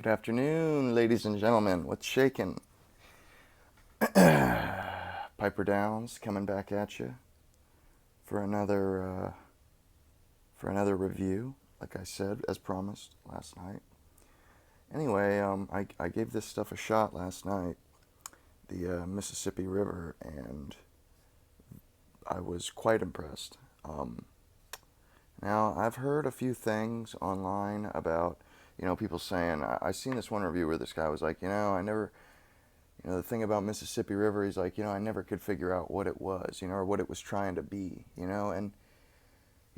Good afternoon, ladies and gentlemen. What's shaking? Piper Downs coming back at you for another review. Like I said, as promised last night. Anyway, I gave this stuff a shot last night, the Mississippi River, and I was quite impressed. Now I've heard a few things online about people saying I seen this one review where this guy was like, I never. The thing about Mississippi River, he's like, I never could figure out what it was, or what it was trying to be, and,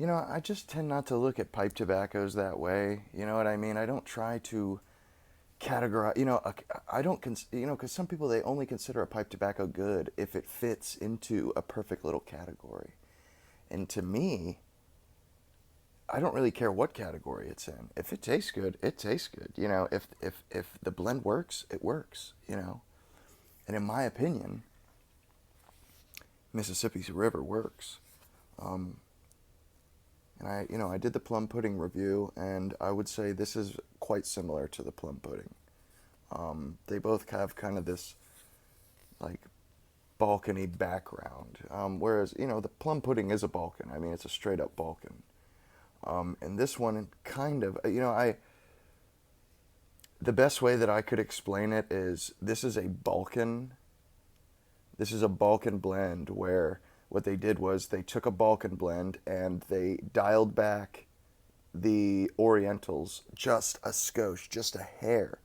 I just tend not to look at pipe tobaccos that way, you know what I mean? I don't try to categorize, I don't, because some people, they only consider a pipe tobacco good if it fits into a perfect little category. And to me, I don't really care what category it's in. If it tastes good, it tastes good. If the blend works, it works. And in my opinion, Mississippi's River works. And I did the plum pudding review, and I would say this is quite similar to the plum pudding. They both have kind of this like Balkany background, whereas the plum pudding is a Balkan. I mean, it's a straight up Balkan. And this one kind of, the best way that I could explain it is this is a Balkan. This is a Balkan blend where what they did was they took a Balkan blend and they dialed back the Orientals just a skosh, just a hair.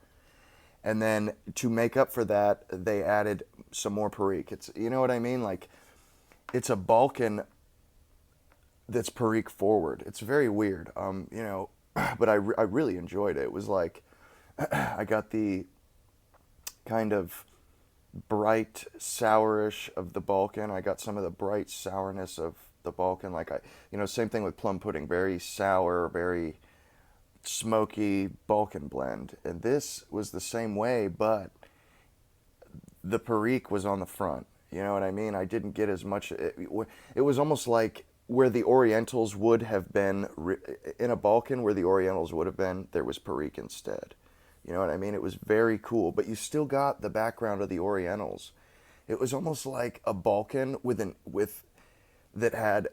And then to make up for that, they added some more Perique. It's, you know what I mean? Like, it's a Balkan that's Perique forward. It's very weird, but I really enjoyed it. It was like, I got the kind of bright sourish of the Balkan. I got some of the bright sourness of the Balkan. Like same thing with plum pudding. Very sour, very smoky Balkan blend. And this was the same way, but the Perique was on the front. You know what I mean? I didn't get as much. It was almost like where the Orientals would have been in a Balkan, where the Orientals would have been, there was Perique instead. You know what I mean? It was very cool, but you still got the background of the Orientals. It was almost like a Balkan with that had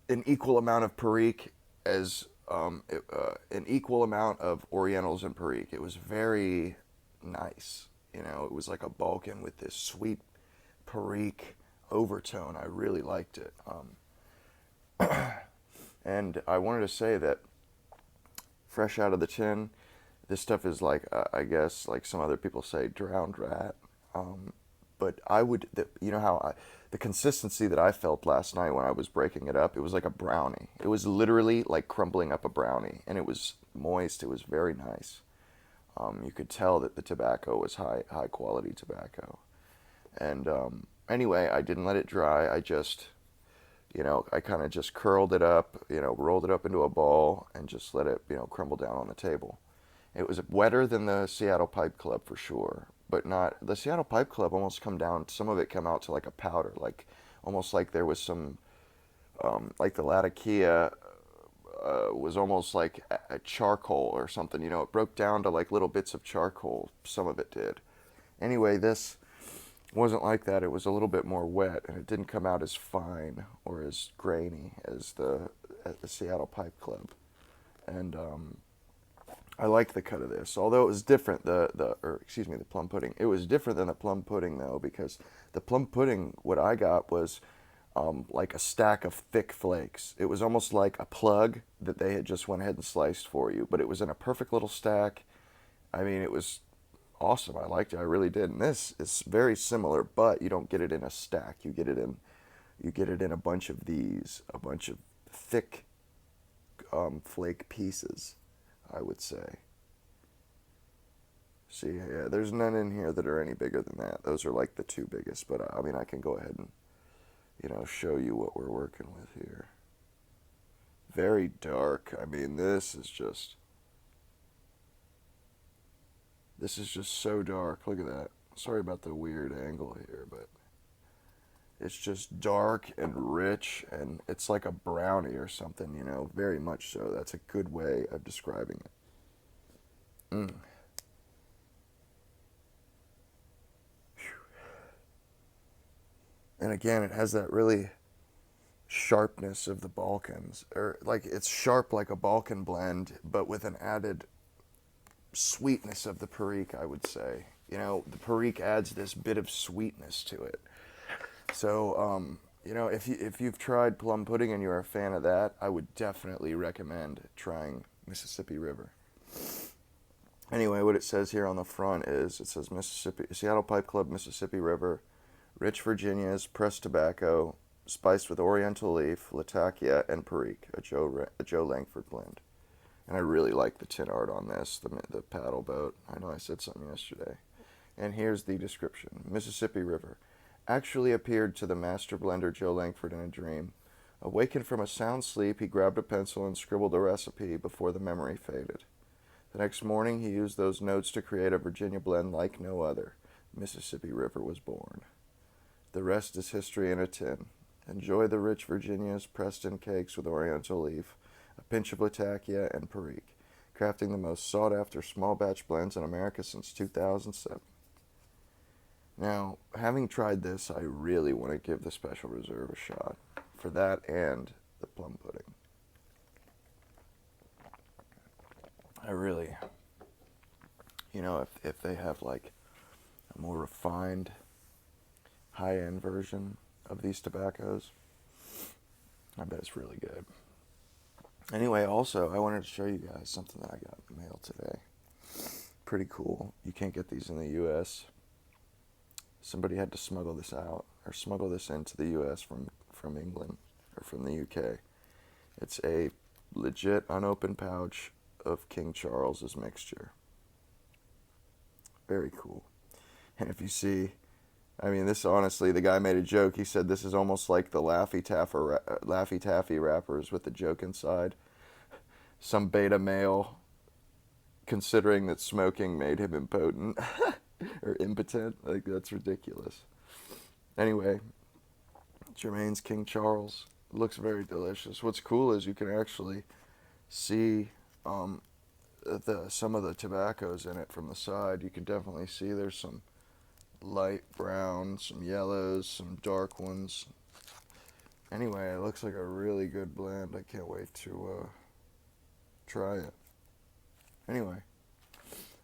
an equal amount of Perique as an equal amount of Orientals and Perique. It was very nice. It was like a Balkan with this sweet Perique overtone. I really liked it. And I wanted to say that fresh out of the tin, this stuff is like, I guess, like some other people say, drowned rat. But I would, the consistency that I felt last night when I was breaking it up, it was like a brownie. It was literally like crumbling up a brownie, and it was moist. It was very nice. You could tell that the tobacco was high quality tobacco. And anyway, I didn't let it dry. I just, I kind of just curled it up, rolled it up into a ball and just let it, crumble down on the table. It was wetter than the Seattle Pipe Club for sure, but not the Seattle Pipe Club. Almost come down. Some of it come out to like a powder, like almost like there was some, like the Latakia was almost like a charcoal or something. It broke down to like little bits of charcoal. Some of it did. Anyway, this wasn't like that. It was a little bit more wet, and it didn't come out as fine or as grainy as at the Seattle Pipe Club. And I like the cut of this, although it was different. The plum pudding. It was different than the plum pudding though, because the plum pudding, what I got was like a stack of thick flakes. It was almost like a plug that they had just went ahead and sliced for you, but it was in a perfect little stack. I mean, it was awesome. I liked it. I really did. And this is very similar, but you don't get it in a stack. You get it in a bunch of these, a bunch of thick flake pieces, I would say. See, yeah, there's none in here that are any bigger than that. Those are like the two biggest, but I mean, I can go ahead and, show you what we're working with here. Very dark. I mean, this is just so dark. Look at that. Sorry about the weird angle here, but it's just dark and rich, and it's like a brownie or something, very much so. That's a good way of describing it. And again, it has that really sharpness of the Balkans, or like it's sharp like a Balkan blend, but with an added sweetness of the Perique, I would say. You know, the Perique adds this bit of sweetness to it. So, you know, if you've tried plum pudding and you're a fan of that, I would definitely recommend trying Mississippi River. Anyway, what it says here on the front is it says Mississippi Seattle Pipe Club Mississippi River, rich Virginias, pressed tobacco, spiced with Oriental leaf, Latakia, and Perique, a Joe Langford blend. And I really like the tin art on this, the paddle boat. I know I said something yesterday. And here's the description. Mississippi River actually appeared to the master blender Joe Langford in a dream. Awakened from a sound sleep, he grabbed a pencil and scribbled a recipe before the memory faded. The next morning, he used those notes to create a Virginia blend like no other. Mississippi River was born. The rest is history in a tin. Enjoy the rich Virginias pressed in cakes with Oriental leaf, a pinch of Latakia, and Perique, crafting the most sought-after small batch blends in America since 2007. Now, having tried this, I really want to give the Special Reserve a shot. For that and the plum pudding. I really, you know, if they have like a more refined, high-end version of these tobaccos, I bet it's really good. Anyway, also, I wanted to show you guys something that I got in the mail today. Pretty cool. You can't get these in the U.S. Somebody had to smuggle this out, or smuggle this into the U.S. from England, or from the U.K. It's a legit unopened pouch of King Charles's mixture. Very cool. And if you see, I mean, this honestly, the guy made a joke. He said this is almost like the Laffy Taffy wrappers with the joke inside. Some beta male, considering that smoking made him impotent or impotent. Like, that's ridiculous. Anyway, Germain's King Charles looks very delicious. What's cool is you can actually see some of the tobaccos in it from the side. You can definitely see there's some light brown, some yellows, some dark ones. Anyway, it looks like a really good blend. I can't wait to try it. Anyway,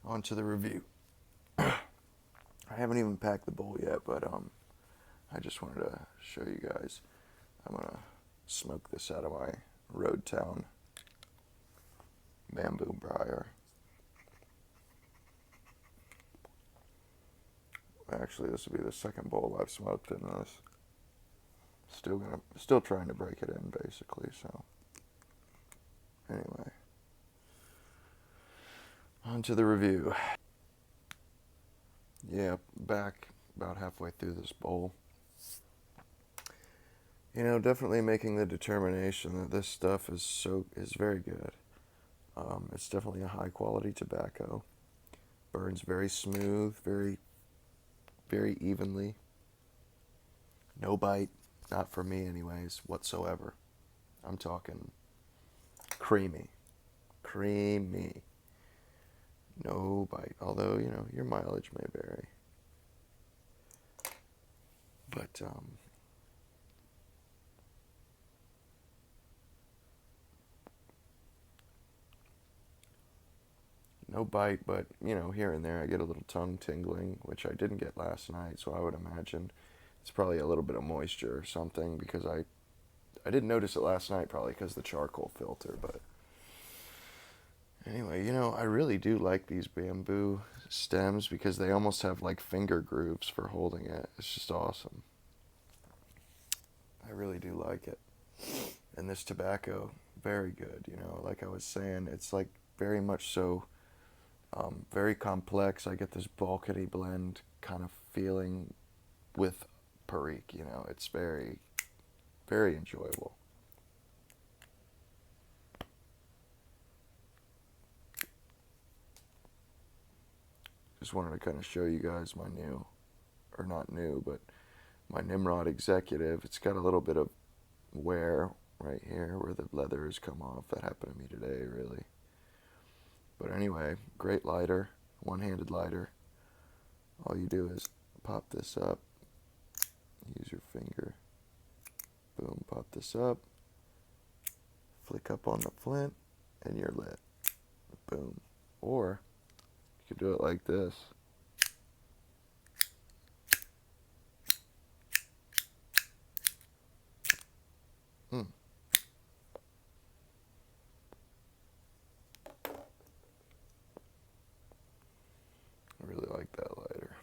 on to the review. I haven't even packed the bowl yet, but I just wanted to show you guys. I'm gonna smoke this out of my Road Town bamboo briar. Actually, this will be the second bowl I've smoked in this. Still trying to break it in, basically. So, anyway, on to the review. Yeah, back about halfway through this bowl. You know, definitely making the determination that this stuff is very good. It's definitely a high quality tobacco. Burns very smooth, very evenly. No bite, not for me anyways, whatsoever. I'm talking creamy. No bite, although, you know, your mileage may vary. But, no bite, but, you know, here and there I get a little tongue tingling, which I didn't get last night, so I would imagine it's probably a little bit of moisture or something, because I didn't notice it last night, probably because of the charcoal filter. But anyway, you know, I really do like these bamboo stems because they almost have like finger grooves for holding it. It's just awesome. I really do like it. And this tobacco, very good, you know, like I was saying, it's like very much so, very complex. I get this Balkany blend kind of feeling with Perique, you know, it's very, very enjoyable. Just wanted to kind of show you guys my new, or not new, but my Nimrod Executive. It's got a little bit of wear right here where the leather has come off. That happened to me today, really. But anyway, great lighter, one-handed lighter. All you do is pop this up. Use your finger. Boom, pop this up. Flick up on the flint, and you're lit. Boom. Or you could do it like this. Hmm. I really like that lighter.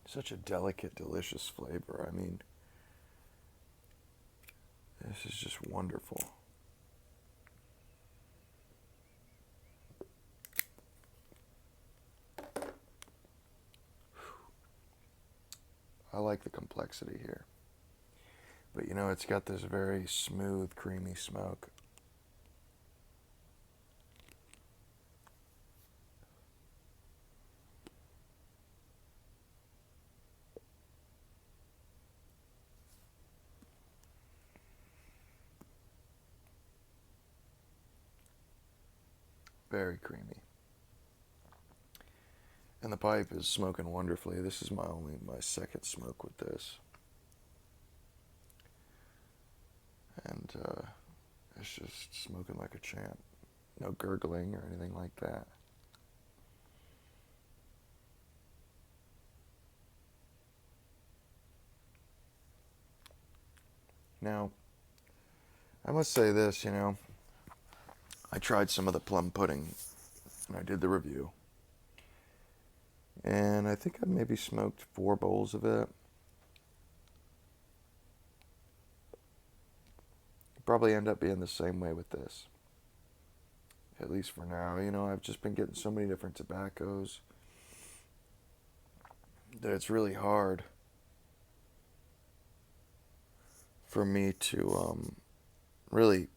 Such a delicate, delicious flavor. I mean, this is just wonderful. I like the complexity here. But you know, it's got this very smooth, creamy smoke. Very creamy. And the pipe is smoking wonderfully. This is my second smoke with this. And it's just smoking like a champ. No gurgling or anything like that. Now, I must say this, you know, I tried some of the plum pudding and I did the review. And I think I maybe smoked 4 bowls of it. Probably end up being the same way with this. At least for now. You know, I've just been getting so many different tobaccos that it's really hard for me to really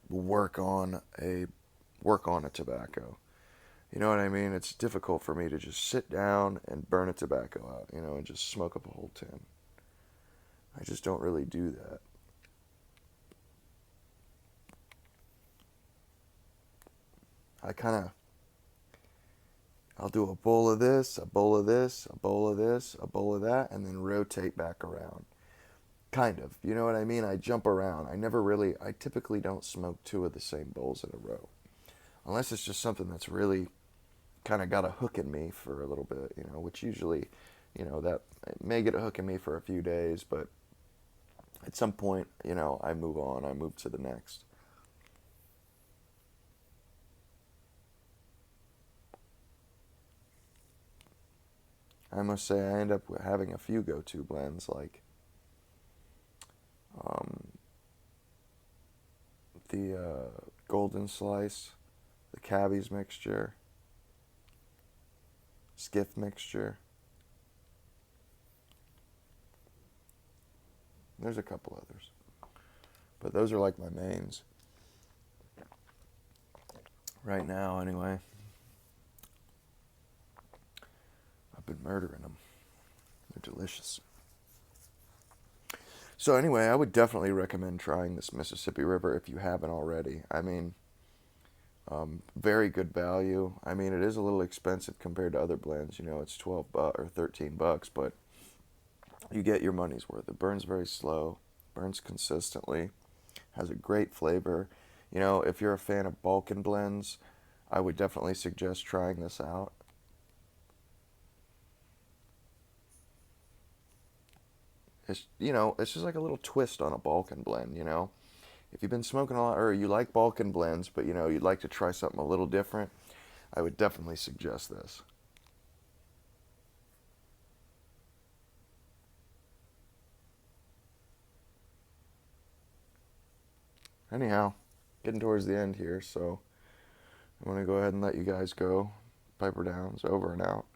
work on a tobacco. You know what I mean? It's difficult for me to just sit down and burn a tobacco out, you know, and just smoke up a whole tin. I just don't really do that. I'll do a bowl of this, a bowl of this, a bowl of this, a bowl of that, and then rotate back around. Kind of. You know what I mean? I jump around. I typically don't smoke 2 of the same bowls in a row. Unless it's just something that's really kind of got a hook in me for a little bit, you know, which usually, you know, that may get a hook in me for a few days, but at some point, you know, I move on. I move to the next. I must say, I end up having a few go-to blends like um, the Golden Slice, the Cabby's mixture, Skiff mixture. There's a couple others, but those are like my mains right now. Anyway, I've been murdering them. They're delicious. So anyway, I would definitely recommend trying this Mississippi River if you haven't already. I mean, very good value. I mean, it is a little expensive compared to other blends. You know, it's $12 or $13, but you get your money's worth. It burns very slow, burns consistently, has a great flavor. You know, if you're a fan of Balkan blends, I would definitely suggest trying this out. It's, you know, it's just like a little twist on a Balkan blend, you know. If you've been smoking a lot or you like Balkan blends, but you know, you'd like to try something a little different, I would definitely suggest this. Anyhow, getting towards the end here, so I'm going to go ahead and let you guys go. Piper Downs, over and out.